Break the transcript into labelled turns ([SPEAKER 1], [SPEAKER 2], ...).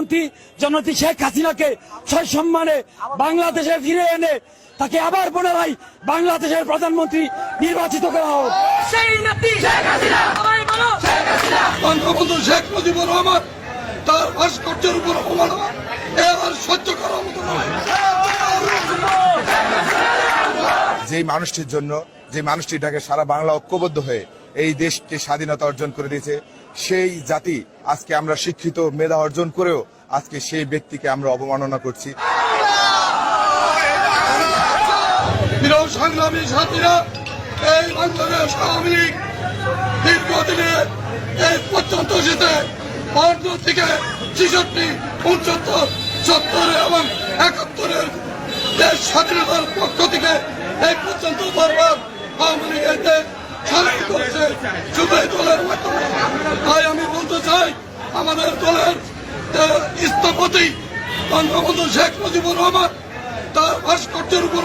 [SPEAKER 1] প্রধানমন্ত্রী জননেত্রী শেখ হাসিনাকে সসম্মানে বাংলাদেশে ফিরে এনে তাকে আবার পুনরায় বাংলাদেশের প্রধানমন্ত্রী নির্বাচিত করা হোক।
[SPEAKER 2] বঙ্গবন্ধু শেখ মুজিবুর রহমান তার ভাস্কর্যের উপর অবমাননা আর সহ্য করার মতো নয়।
[SPEAKER 3] যেই মানুষটির জন্য যে মানুষটিটাকে সারা বাংলা ঐক্যবদ্ধ হয়ে এই দেশকে স্বাধীনতা অর্জন করে দিয়েছে, সেই জাতি আজকে আমরা শিক্ষিত মেধা অর্জন করেও আজকে সেই ব্যক্তিকে আমরা অবমাননা করছি।
[SPEAKER 2] সংগ্রামী সাথীরা, এই বাংলাদেশ আওয়ামী লীগ দীর্ঘদিনের এই পর্যন্ত শীতে ৫ থেকে ৬৬, ৬৯, ৭০ এবং ৭১ দেশ স্বাধীনতার পক্ষ থেকে এই পর্যন্ত বারবার আওয়ামী লীগের দেশ স্বাধীন করেছে যুবই দলের মাধ্যমে। তাই আমি বলতে চাই, আমাদের দলের স্থপতি বঙ্গবন্ধু শেখ মুজিবুর রহমান তার ভাস্কর্যের উপর